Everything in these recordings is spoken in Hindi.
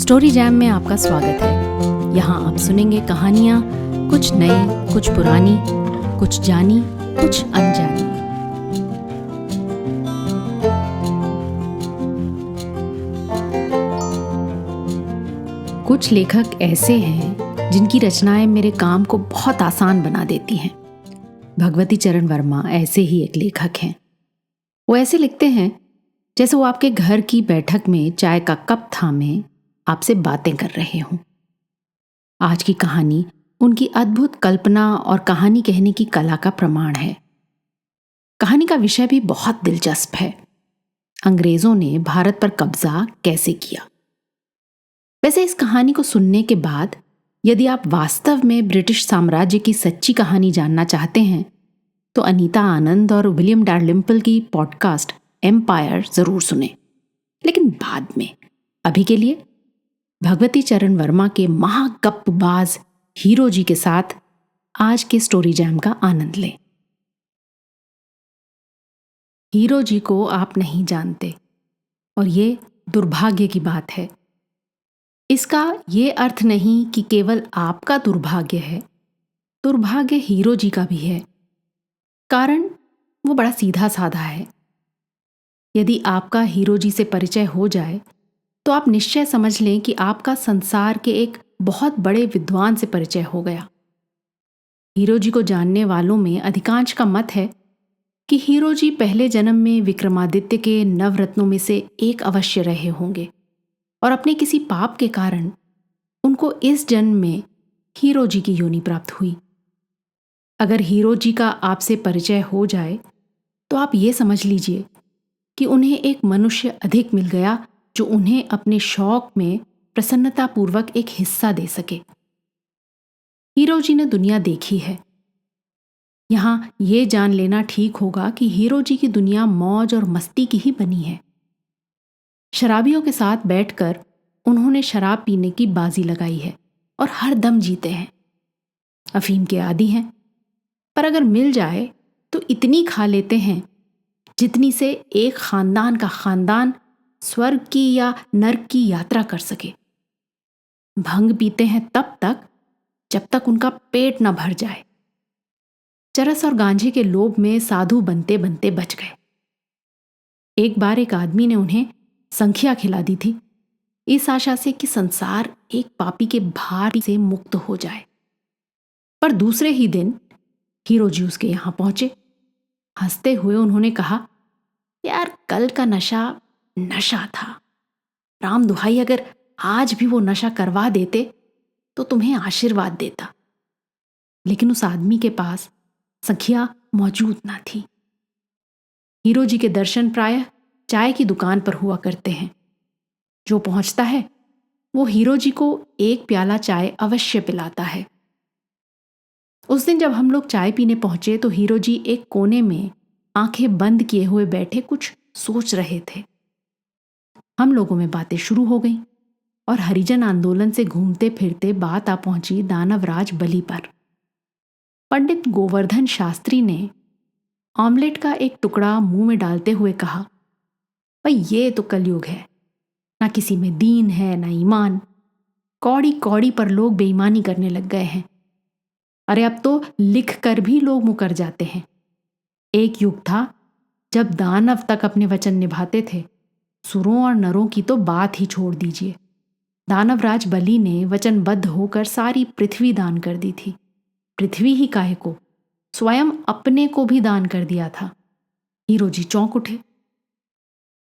स्टोरी जैम में आपका स्वागत है। यहाँ आप सुनेंगे कहानियाँ, कुछ नई, कुछ पुरानी, कुछ जानी, कुछ अनजानी। कुछ लेखक ऐसे हैं जिनकी रचनाएं मेरे काम को बहुत आसान बना देती हैं। भगवती चरण वर्मा ऐसे ही एक लेखक हैं। वो ऐसे लिखते हैं जैसे वो आपके घर की बैठक में चाय का कप थामे आपसे बातें कर रहे हों। आज की कहानी उनकी अद्भुत कल्पना और कहानी कहने की कला का प्रमाण है। कहानी का विषय भी बहुत दिलचस्प है। अंग्रेजों ने भारत पर कब्जा कैसे किया। वैसे इस कहानी को सुनने के बाद यदि आप वास्तव में ब्रिटिश साम्राज्य की सच्ची कहानी जानना चाहते हैं तो अनीता आनंद और विलियम डालरिम्पल की पॉडकास्ट एम्पायर जरूर सुने, लेकिन बाद में। अभी के लिए भगवती चरण वर्मा के महागप्पबाज हीरो जी के साथ आज के स्टोरी जैम का आनंद लें। हीरो जी को आप नहीं जानते और ये दुर्भाग्य की बात है। इसका ये अर्थ नहीं कि केवल आपका दुर्भाग्य है, दुर्भाग्य हीरो जी का भी है। कारण वो बड़ा सीधा साधा है। यदि आपका हीरो जी से परिचय हो जाए तो आप निश्चय समझ लें कि आपका संसार के एक बहुत बड़े विद्वान से परिचय हो गया। हीरो जी को जानने वालों में अधिकांश का मत है कि हीरो जी पहले जन्म में विक्रमादित्य के नवरत्नों में से एक अवश्य रहे होंगे और अपने किसी पाप के कारण उनको इस जन्म में हीरो जी की योनि प्राप्त हुई। अगर हीरो जी का आपसे परिचय हो जाए तो आप ये समझ लीजिए कि उन्हें एक मनुष्य अधिक मिल गया जो उन्हें अपने शौक में प्रसन्नतापूर्वक एक हिस्सा दे सके। हीरो जी ने दुनिया देखी है। यहां यह जान लेना ठीक होगा कि हीरो जी की दुनिया मौज और मस्ती की ही बनी है। शराबियों के साथ बैठकर उन्होंने शराब पीने की बाजी लगाई है और हर दम जीते हैं। अफीम के आदी हैं, पर अगर मिल जाए तो इतनी खा लेते हैं जितनी से एक खानदान का खानदान स्वर्ग की या नर्क की यात्रा कर सके। भंग पीते हैं तब तक जब तक उनका पेट न भर जाए। चरस और गांजे के लोभ में साधु बनते बनते बच गए। एक बार एक आदमी ने उन्हें संख्या खिला दी थी, इस आशा से कि संसार एक पापी के भार से मुक्त हो जाए। पर दूसरे ही दिन हीरो जी उसके यहां पहुंचे। हंसते हुए उन्होंने कहा, यार कल का नशा नशा था। राम दुहाई, अगर आज भी वो नशा करवा देते तो तुम्हें आशीर्वाद देता। लेकिन उस आदमी के पास संख्या मौजूद ना थी। हीरो जी के दर्शन प्रायः चाय की दुकान पर हुआ करते हैं। जो पहुंचता है वो हीरो जी को एक प्याला चाय अवश्य पिलाता है। उस दिन जब हम लोग चाय पीने पहुंचे तो हीरो जी एक कोने में आंखें बंद किए हुए बैठे कुछ सोच रहे थे। हम लोगों में बातें शुरू हो गईं और हरिजन आंदोलन से घूमते फिरते बात आ पहुंची दानवराज बलि पर। पंडित गोवर्धन शास्त्री ने ऑमलेट का एक टुकड़ा मुंह में डालते हुए कहा, भाई ये तो कलयुग है, ना किसी में दीन है ना ईमान। कौड़ी कौड़ी पर लोग बेईमानी करने लग गए हैं। अरे अब तो लिख कर भी लोग मुकर जाते हैं। एक युग था जब दानव तक अपने वचन निभाते थे। सुरों और नरों की तो बात ही छोड़ दीजिए। दानवराज बलि ने वचनबद्ध होकर सारी पृथ्वी दान कर दी थी। पृथ्वी ही काहे को, स्वयं अपने को भी दान कर दिया था। हीरो जी चौंक उठे।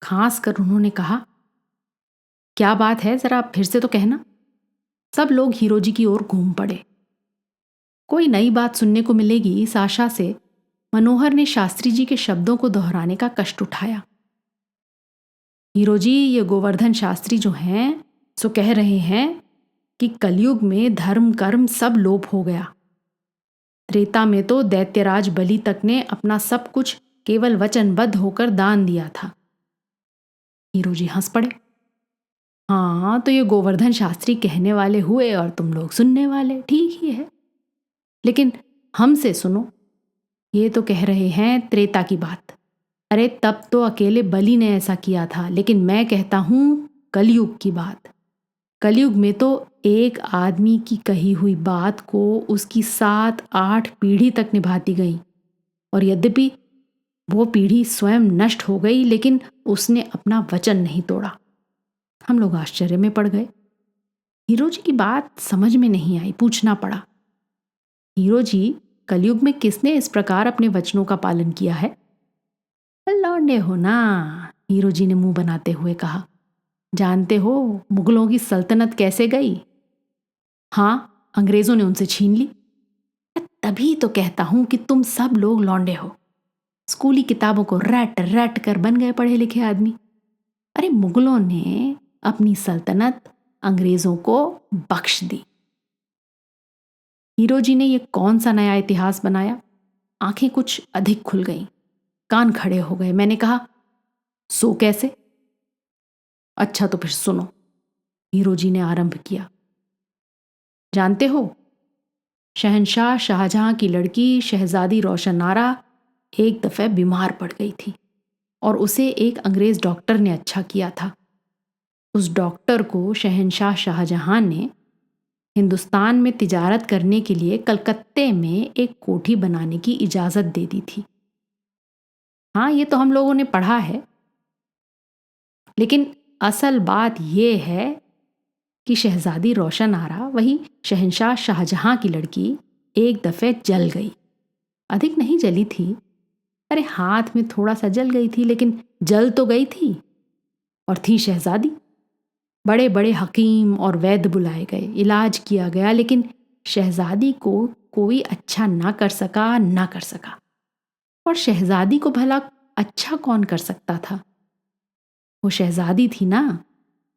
खास कर उन्होंने कहा, क्या बात है, जरा फिर से तो कहना। सब लोग हीरो जी की ओर घूम पड़े। कोई नई बात सुनने को मिलेगी इस आशा से मनोहर ने शास्त्री जी के शब्दों को दोहराने का कष्ट उठाया। हीरो जी, ये गोवर्धन शास्त्री जो हैं सो कह रहे हैं कि कलयुग में धर्म कर्म सब लोप हो गया। त्रेता में तो दैत्यराज बलि तक ने अपना सब कुछ केवल वचनबद्ध होकर दान दिया था। हीरो जी हंस पड़े। हाँ, तो ये गोवर्धन शास्त्री कहने वाले हुए और तुम लोग सुनने वाले, ठीक ही है। लेकिन हमसे सुनो, ये तो कह रहे हैं त्रेता की बात। अरे तब तो अकेले बलि ने ऐसा किया था, लेकिन मैं कहता हूं कलयुग की बात। कलयुग में तो एक आदमी की कही हुई बात को उसकी 7-8 पीढ़ी तक निभाती गई, और यद्यपि वो पीढ़ी स्वयं नष्ट हो गई, लेकिन उसने अपना वचन नहीं तोड़ा। हम लोग आश्चर्य में पड़ गए। हीरो जी की बात समझ में नहीं आई, पूछना पड़ा, हीरो जी, कलयुग में किसने इस प्रकार अपने वचनों का पालन किया है? लौंडे हो ना, हीरो जी ने मुंह बनाते हुए कहा। जानते हो मुगलों की सल्तनत कैसे गई? हाँ, अंग्रेजों ने उनसे छीन ली। तभी तो कहता हूं कि तुम सब लोग लौंडे हो। स्कूली किताबों को रट रट कर बन गए पढ़े लिखे आदमी। अरे मुगलों ने अपनी सल्तनत अंग्रेजों को बख्श दी। हीरो जी ने ये कौन सा नया इतिहास बनाया? आंखें कुछ अधिक खुल गईं, कान खड़े हो गए। मैंने कहा, सो कैसे? अच्छा तो फिर सुनो, हीरो जी ने आरंभ किया। जानते हो, शहंशाह शाहजहां की लड़की शहजादी रोशन आरा एक दफे बीमार पड़ गई थी, और उसे एक अंग्रेज डॉक्टर ने अच्छा किया था। उस डॉक्टर को शहंशाह शाहजहां ने हिंदुस्तान में तिजारत करने के लिए कलकत्ते में एक कोठी बनाने की इजाज़त दे दी थी। हाँ, ये तो हम लोगों ने पढ़ा है, लेकिन असल बात यह है कि शहजादी रोशन आरा, वही शहंशाह शाहजहां की लड़की, एक दफ़े जल गई। अधिक नहीं जली थी, अरे हाथ में थोड़ा सा जल गई थी, लेकिन जल तो गई थी। और थी शहजादी। बड़े बड़े हकीम और वैद्य बुलाए गए, इलाज किया गया, लेकिन शहजादी को कोई अच्छा ना कर सका। और शहजादी को भला अच्छा कौन कर सकता था? वो शहजादी थी ना।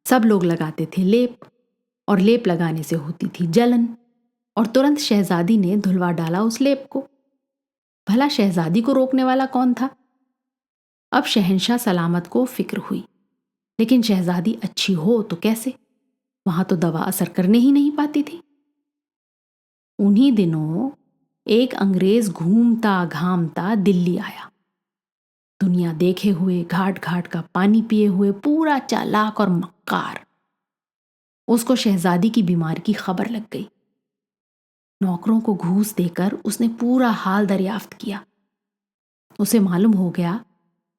सब लोग लगाते थे लेप, और लेप लगाने से होती थी जलन, और तुरंत शहजादी ने धुलवा डाला उस लेप को। भला शहजादी को रोकने वाला कौन था? अब शहंशाह सलामत को फिक्र हुई, लेकिन शहजादी अच्छी हो तो कैसे? वहां तो दवा असर करने ही नहीं पाती थी। उन्हीं दिनों एक अंग्रेज घूमता घामता दिल्ली आया, दुनिया देखे हुए, घाट घाट का पानी पिए हुए, पूरा चालाक और मक्कार। उसको शहजादी की बीमारी की खबर लग गई। नौकरों को घूस देकर उसने पूरा हाल दरियाफ्त किया। उसे मालूम हो गया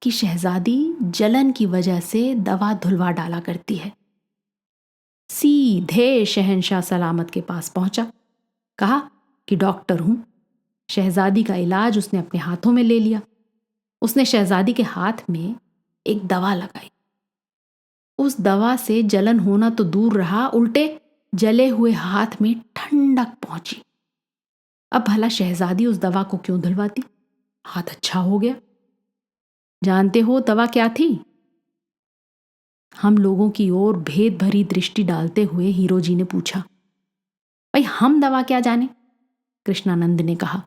कि शहजादी जलन की वजह से दवा धुलवा डाला करती है। सीधे शहंशाह सलामत के पास पहुंचा, कहा कि डॉक्टर हूं। शहजादी का इलाज उसने अपने हाथों में ले लिया। उसने शहजादी के हाथ में एक दवा लगाई। उस दवा से जलन होना तो दूर रहा, उल्टे जले हुए हाथ में ठंडक पहुंची। अब भला शहजादी उस दवा को क्यों धुलवाती? हाथ अच्छा हो गया। जानते हो दवा क्या थी? हम लोगों की ओर भेद भरी दृष्टि डालते हुए हीरो जी ने पूछा। भाई हम दवा क्या जाने, कृष्णानंद ने कहा।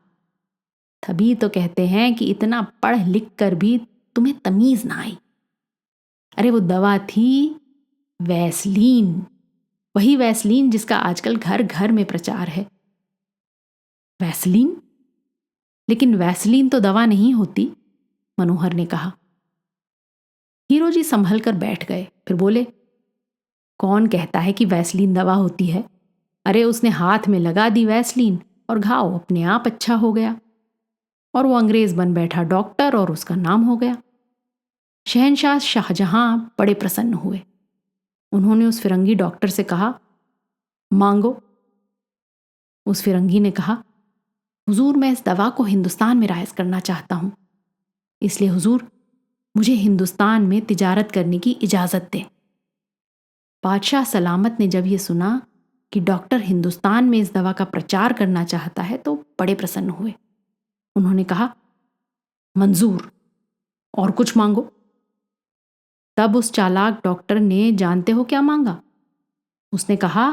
तभी तो कहते हैं कि इतना पढ़ लिख कर भी तुम्हें तमीज ना आई। अरे वो दवा थी वैसलीन, वही वैसलीन जिसका आजकल घर घर में प्रचार है। वैसलीन? लेकिन वैसलीन तो दवा नहीं होती, मनोहर ने कहा। हीरो जी संभल कर बैठ गए, फिर बोले, कौन कहता है कि वैसलीन दवा होती है? अरे उसने हाथ में लगा दी वैसलीन, और घाव अपने आप अच्छा हो गया, और वो अंग्रेज बन बैठा डॉक्टर, और उसका नाम हो गया। शहंशाह शाहजहां बड़े प्रसन्न हुए। उन्होंने उस फिरंगी डॉक्टर से कहा, मांगो। उस फिरंगी ने कहा, हुजूर, मैं इस दवा को हिंदुस्तान में राइज करना चाहता हूं, इसलिए हुजूर मुझे हिंदुस्तान में तिजारत करने की इजाजत दें। बादशाह सलामत ने जब यह सुना कि डॉक्टर हिंदुस्तान में इस दवा का प्रचार करना चाहता है तो बड़े प्रसन्न हुए। उन्होंने कहा, मंजूर, और कुछ मांगो। तब उस चालाक डॉक्टर ने जानते हो क्या मांगा? उसने कहा,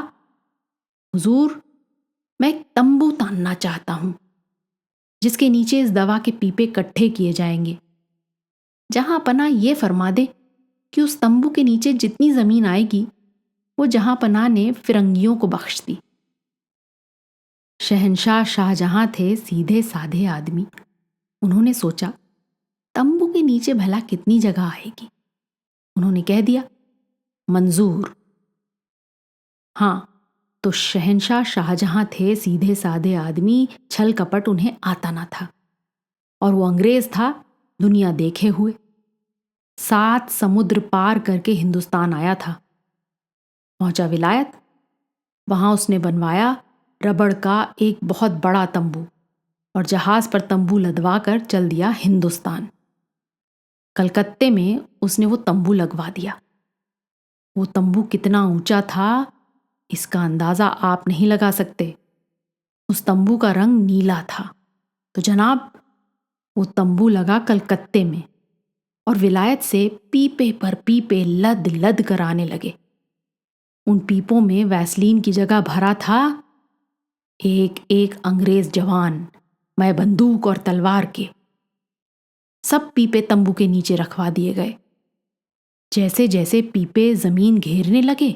हुजूर, मैं एक तंबू तानना चाहता हूं, जिसके नीचे इस दवा के पीपे इकट्ठे किए जाएंगे। जहां पना ये फरमा दे कि उस तंबू के नीचे जितनी जमीन आएगी वो जहां पना ने फिरंगियों को बख्श दी। शहंशाह शाहजहां थे सीधे साधे आदमी। उन्होंने सोचा, तंबू के नीचे भला कितनी जगह आएगी? उन्होंने कह दिया, मंजूर। हाँ, तो शहंशाह शाहजहां थे सीधे साधे आदमी, छल कपट उन्हें आता ना था। और वो अंग्रेज था दुनिया देखे हुए, 7 समुद्र पार करके हिंदुस्तान आया था। पहुंचा विलायत, वहां उसने बनवाया रबड़ का एक बहुत बड़ा तंबू और जहाज पर तंबू लदवा कर चल दिया हिंदुस्तान। कलकत्ते में उसने वो तंबू लगवा दिया। वो तंबू कितना ऊंचा था इसका अंदाजा आप नहीं लगा सकते। उस तंबू का रंग नीला था। तो जनाब, वो तंबू लगा कलकत्ते में और विलायत से पीपे पर पीपे लद लद कर आने लगे। उन पीपों में वैसलीन की जगह भरा था एक एक अंग्रेज जवान, मैं बंदूक और तलवार के। सब पीपे तंबू के नीचे रखवा दिए गए। जैसे जैसे पीपे जमीन घेरने लगे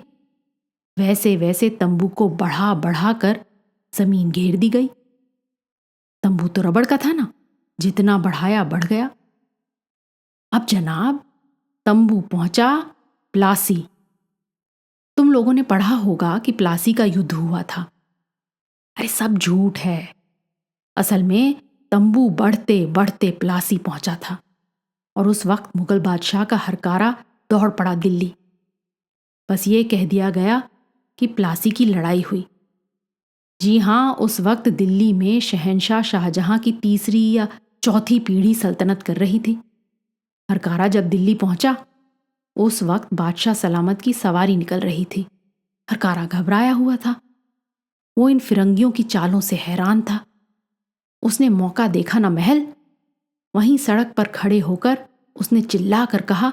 वैसे वैसे तंबू को बढ़ा बढ़ा कर जमीन घेर दी गई। तंबू तो रबड़ का था ना, जितना बढ़ाया बढ़ गया। अब जनाब, तंबू पहुंचा प्लासी। तुम लोगों ने पढ़ा होगा कि प्लासी का युद्ध हुआ था। अरे सब झूठ है। असल में तंबू बढ़ते बढ़ते प्लासी पहुंचा था और उस वक्त मुगल बादशाह का हरकारा दौड़ पड़ा दिल्ली। बस ये कह दिया गया कि प्लासी की लड़ाई हुई। जी हां, उस वक्त दिल्ली में शहंशाह शाहजहां की तीसरी या चौथी पीढ़ी सल्तनत कर रही थी। हरकारा जब दिल्ली पहुंचा उस वक्त बादशाह सलामत की सवारी निकल रही थी। हरकारा घबराया हुआ था। वो इन फिरंगियों की चालों से हैरान था। उसने मौका देखा ना महल, वहीं सड़क पर खड़े होकर उसने चिल्ला कर कहा,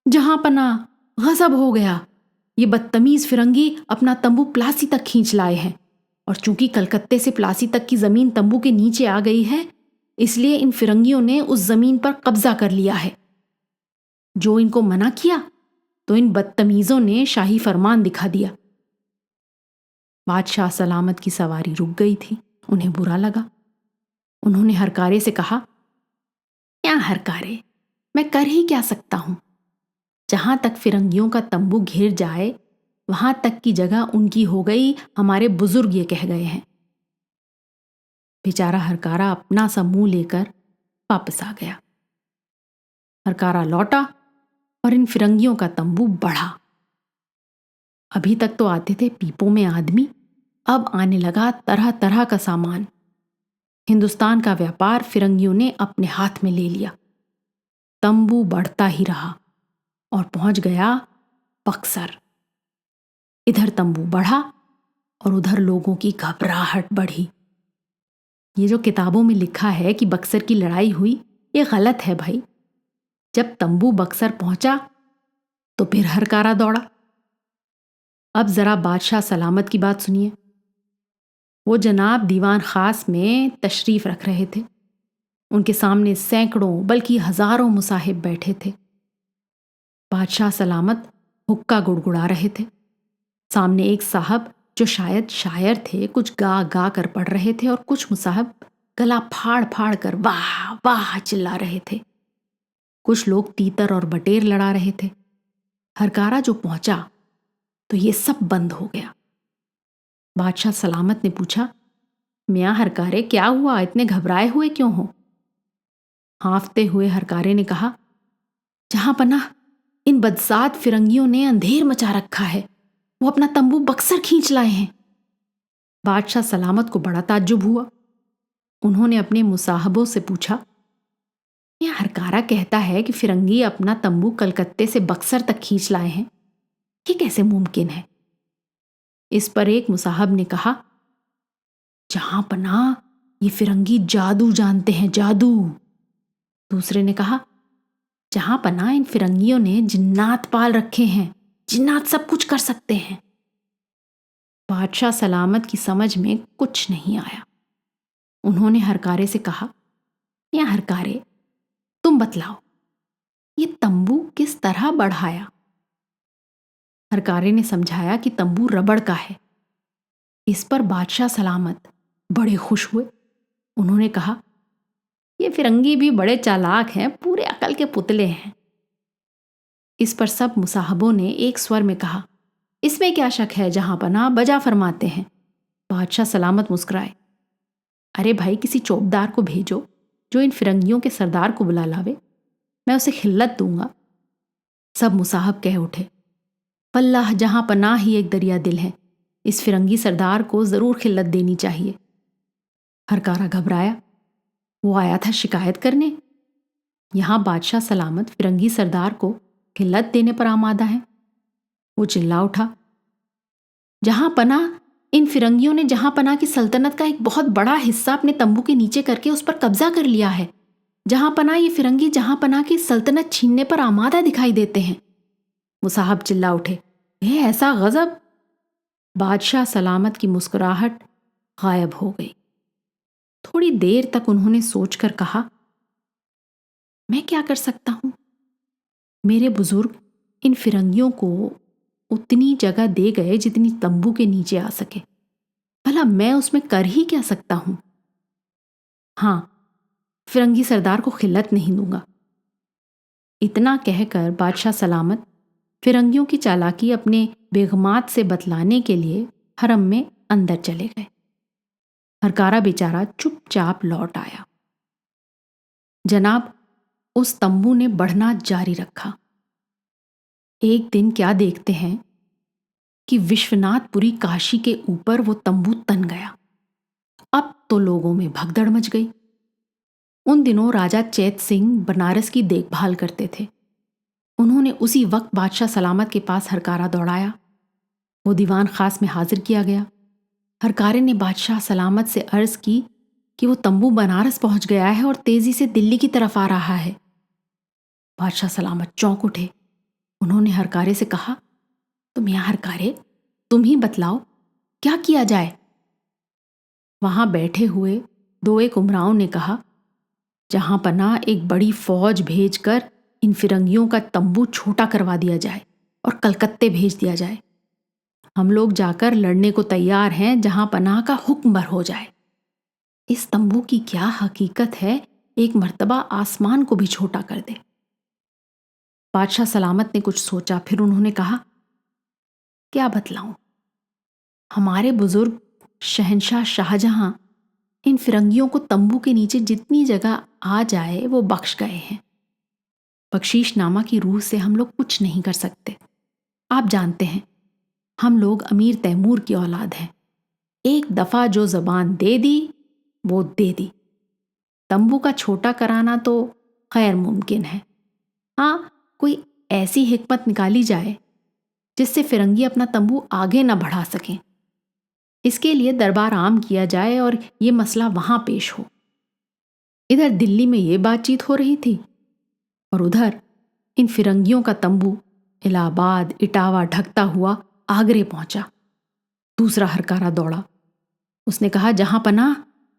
जहां पना, गजब हो गया। ये बदतमीज फिरंगी अपना तंबू प्लासी तक खींच लाए हैं और चूंकि कलकत्ते से प्लासी तक की जमीन तंबू के नीचे आ गई है इसलिए इन फिरंगियों ने उस जमीन पर कब्जा कर लिया है। जो इनको मना किया तो इन बदतमीजों ने शाही फरमान दिखा दिया। बादशाह सलामत की सवारी रुक गई थी। उन्हें बुरा लगा। उन्होंने हरकारे से कहा, क्या हरकारे, मैं कर ही क्या सकता हूं। जहां तक फिरंगियों का तंबू घिर जाए वहां तक की जगह उनकी हो गई, हमारे बुजुर्ग ये कह गए हैं। बेचारा हरकारा अपना सा मुंह लेकर वापस आ गया। हरकारा लौटा और इन फिरंगियों का तंबू बढ़ा। अभी तक तो आते थे पीपों में आदमी, अब आने लगा तरह तरह का सामान। हिंदुस्तान का व्यापार फिरंगियों ने अपने हाथ में ले लिया। तंबू बढ़ता ही रहा और पहुंच गया बक्सर। इधर तंबू बढ़ा और उधर लोगों की घबराहट बढ़ी। ये जो किताबों में लिखा है कि बक्सर की लड़ाई हुई, ये गलत है भाई। जब तंबू बक्सर पहुंचा तो फिर हरकारा दौड़ा। अब जरा बादशाह सलामत की बात सुनिए। वो जनाब दीवान खास में तशरीफ रख रहे थे। उनके सामने सैकड़ों बल्कि हजारों मुसाहिब बैठे थे। बादशाह सलामत हुक्का गुड़गुड़ा रहे थे। सामने एक साहब जो शायद शायर थे कुछ गा गा कर पढ़ रहे थे और कुछ मुसाहिब गला फाड़ फाड़ कर वाह वाह चिल्ला रहे थे। कुछ लोग तीतर और बटेर लड़ा रहे थे। हरकारा जो पहुंचा तो ये सब बंद हो गया। बादशाह सलामत ने पूछा, मियाँ हरकारे, क्या हुआ, इतने घबराए हुए क्यों हो? हाँफते हुए हरकारे ने कहा, जहां पनाह, इन बदसात फिरंगियों ने अंधेर मचा रखा है। वो अपना तंबू बक्सर खींच लाए हैं। बादशाह सलामत को बड़ा ताज्जुब हुआ। उन्होंने अपने मुसाहबों से पूछा, यह हरकारा कहता है कि फिरंगी अपना तंबू कलकत्ते से बक्सर तक खींच लाए हैं, ये कैसे मुमकिन है? इस पर एक मुसाहब ने कहा, जहां पनाह, ये फिरंगी जादू जानते हैं, जादू। दूसरे ने कहा, जहां पनाह, इन फिरंगियों ने जिन्नात पाल रखे हैं, जिन्नात सब कुछ कर सकते हैं। बादशाह सलामत की समझ में कुछ नहीं आया। उन्होंने हरकारे से कहा, या हरकारे, तुम बतलाओ, ये तंबू किस तरह बढ़ाया? हरकारे ने समझाया कि तंबू रबड़ का है। इस पर बादशाह सलामत बड़े खुश हुए। उन्होंने कहा, ये फिरंगी भी बड़े चालाक हैं, पूरे अकल के पुतले हैं। इस पर सब मुसाहबों ने एक स्वर में कहा, इसमें क्या शक है, जहां पनाह बजा फरमाते हैं। बादशाह सलामत मुस्कुराए। अरे भाई, किसी चौबदार को भेजो जो इन फिरंगियों के सरदार को बुला लावे, मैं उसे खिल्लत दूंगा। सब मुसाहब कह उठे, वल्लाह जहां पनाह ही एक दरिया दिल है, इस फिरंगी सरदार को जरूर खिल्लत देनी चाहिए। हरकारा घबराया। वो आया था शिकायत करने। यहां बादशाह सलामत फिरंगी सरदार को खिल्लत देने पर आमादा है। वो चिल्ला उठा, जहां पनाह, इन फिरंगियों ने जहां पनाह की सल्तनत का एक बहुत बड़ा हिस्सा अपने तंबू के नीचे करके उस पर कब्जा कर लिया है। जहां पनाह, ये फिरंगी जहां पनाह की सल्तनत छीनने पर आमादा दिखाई देते हैं। मुसाहब चिल्ला उठे, ये ऐसा गजब। बादशाह सलामत की मुस्कुराहट गायब हो गई। थोड़ी देर तक उन्होंने सोचकर कहा, मैं क्या कर सकता हूं? मेरे बुजुर्ग इन फिरंगियों को उतनी जगह दे गए जितनी तंबू के नीचे आ सके। भला मैं उसमें कर ही क्या सकता हूं? हां, फिरंगी सरदार को खिल्लत नहीं दूंगा। इतना कहकर बादशाह सलामत फिरंगियों की चालाकी अपने बेगमात से बतलाने के लिए हरम में अंदर चले गए। हरकारा बेचारा चुपचाप लौट आया। जनाब, उस तंबू ने बढ़ना जारी रखा। एक दिन क्या देखते हैं कि विश्वनाथपुरी काशी के ऊपर वो तंबू तन गया। अब तो लोगों में भगदड़ मच गई। उन दिनों राजा चैत सिंह बनारस की देखभाल करते थे। उन्होंने उसी वक्त बादशाह सलामत के पास हरकारा दौड़ाया। वो दीवान खास में हाजिर किया गया। हरकारे ने बादशाह सलामत से अर्ज की कि वो तंबू बनारस पहुंच गया है और तेजी से दिल्ली की तरफ आ रहा है। बादशाह सलामत चौंक उठे। उन्होंने हरकारे से कहा, तुम यहाँ हरकारे, तुम ही बतलाओ क्या किया जाए। वहां बैठे हुए दो एक उमराओं ने कहा, जहां पनाह एक बड़ी फौज भेजकर इन फिरंगियों का तंबू छोटा करवा दिया जाए और कलकत्ते भेज दिया जाए। हम लोग जाकर लड़ने को तैयार हैं, जहां पनाह का हुक्म बर हो जाए। इस तंबू की क्या हकीकत है, एक मर्तबा आसमान को भी छोटा कर दे। बादशाह सलामत ने कुछ सोचा, फिर उन्होंने कहा, क्या बतलाऊं? हमारे बुजुर्ग शहंशाह शाहजहां इन फिरंगियों को तंबू के नीचे जितनी जगह आ जाए वो बख्श गए हैं। बख्शीशनामा की रूह से हम लोग कुछ नहीं कर सकते। आप जानते हैं, हम लोग अमीर तैमूर की औलाद हैं। एक दफा जो जबान दे दी वो दे दी। तंबू का छोटा कराना तो खैर मुमकिन है। हाँ, कोई ऐसी हिकमत निकाली जाए जिससे फिरंगी अपना तंबू आगे ना बढ़ा सकें। इसके लिए दरबार आम किया जाए और ये मसला वहां पेश हो। इधर दिल्ली में ये बातचीत हो रही थी और उधर इन फिरंगियों का तंबू इलाहाबाद इटावा ढकता हुआ आगरे पहुंचा। दूसरा हरकारा दौड़ा। उसने कहा, जहां पनाह,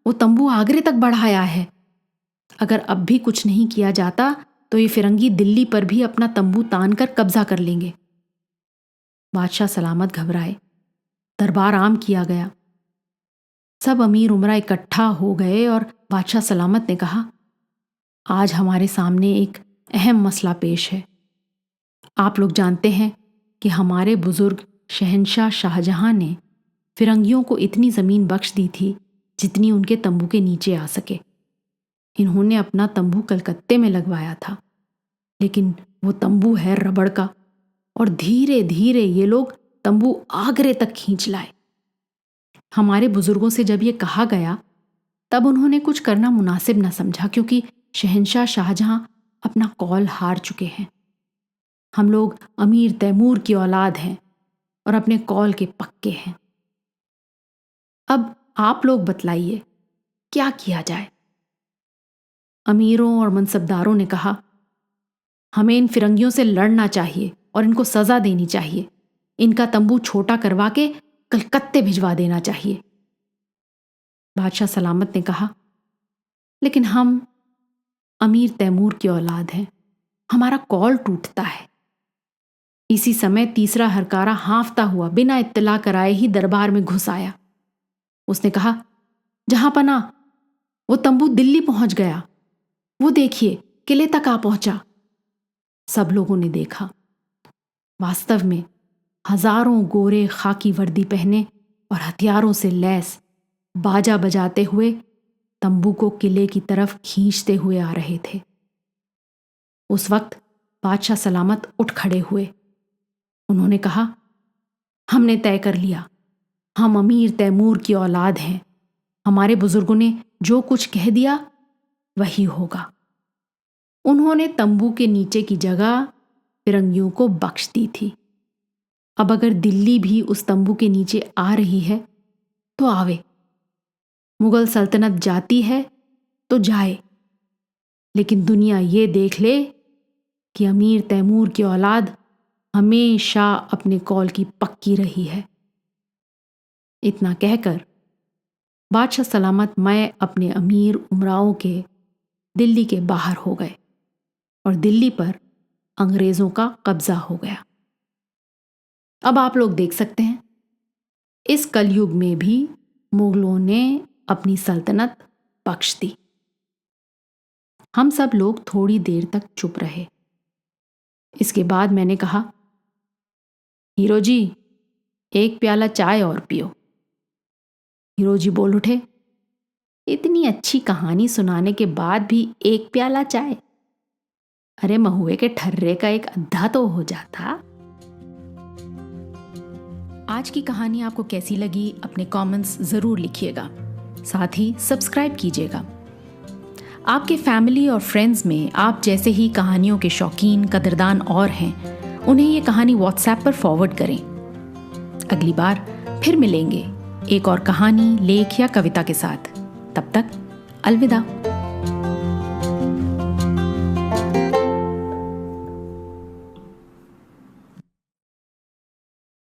वो तंबू आगरे तक बढ़ाया है। अगर अब भी कुछ नहीं किया जाता तो ये फिरंगी दिल्ली पर भी अपना तंबू तान कर कब्जा कर लेंगे। बादशाह सलामत घबराए। दरबार आम किया गया। सब अमीर उमरा इकट्ठा हो गए और बादशाह सलामत ने कहा, आज हमारे सामने एक अहम मसला पेश है। आप लोग जानते हैं कि हमारे बुजुर्ग शहंशाह शाहजहां ने फिरंगियों को इतनी ज़मीन बख्श दी थी जितनी उनके तंबू के नीचे आ सके। इन्होंने अपना तंबू कलकत्ते में लगवाया था, लेकिन वो तंबू है रबड़ का और धीरे धीरे ये लोग तंबू आगरे तक खींच लाए। हमारे बुजुर्गों से जब ये कहा गया तब उन्होंने कुछ करना मुनासिब न समझा, क्योंकि शहंशाह शाहजहां अपना कौल हार चुके हैं। हम लोग अमीर तैमूर की औलाद हैं और अपने कौल के पक्के हैं। अब आप लोग बतलाइए क्या किया जाए। अमीरों और मनसबदारों ने कहा, हमें इन फिरंगियों से लड़ना चाहिए और इनको सजा देनी चाहिए। इनका तंबू छोटा करवा के कलकत्ते भिजवा देना चाहिए। बादशाह सलामत ने कहा, लेकिन हम अमीर तैमूर की औलाद हैं, हमारा कौल टूटता है। इसी समय तीसरा हरकारा हांफता हुआ बिना इत्तला कराए ही दरबार में घुस आया। उसने कहा, जहां पनाह, वो तंबू दिल्ली पहुंच गया। वो देखिए, किले तक आ पहुंचा। सब लोगों ने देखा। वास्तव में हजारों गोरे खाकी वर्दी पहने और हथियारों से लैस बाजा बजाते हुए तंबू को किले की तरफ खींचते हुए आ रहे थे। उस वक्त बादशाह सलामत उठ खड़े हुए। उन्होंने कहा, हमने तय कर लिया, हम अमीर तैमूर की औलाद हैं। हमारे बुजुर्गों ने जो कुछ कह दिया वही होगा। उन्होंने तंबू के नीचे की जगह फिरंगियों को बख्श दी थी। अब अगर दिल्ली भी उस तंबू के नीचे आ रही है तो आवे। मुगल सल्तनत जाती है तो जाए, लेकिन दुनिया ये देख ले कि अमीर तैमूर की औलाद हमेशा अपने कौल की पक्की रही है। इतना कहकर बादशाह सलामत मैं अपने अमीर उमराओं के दिल्ली के बाहर हो गए और दिल्ली पर अंग्रेजों का कब्जा हो गया। अब आप लोग देख सकते हैं, इस कलयुग में भी मुगलों ने अपनी सल्तनत बख्श दी। हम सब लोग थोड़ी देर तक चुप रहे। इसके बाद मैंने कहा, हीरो जी, एक प्याला चाय और पियो। हीरो जी बोल उठे, इतनी अच्छी कहानी सुनाने के बाद भी एक प्याला चाय? अरे महुए के ठर्रे का एक अद्धा तो हो जाता। आज की कहानी आपको कैसी लगी अपने कमेंट्स जरूर लिखिएगा। साथ ही सब्सक्राइब कीजिएगा। आपके फैमिली और फ्रेंड्स में आप जैसे ही कहानियों के शौकीन कदरदान और हैं, उन्हें ये कहानी व्हाट्सएप पर फॉरवर्ड करें। अगली बार फिर मिलेंगे एक और कहानी, लेख या कविता के साथ। तब तक अलविदा।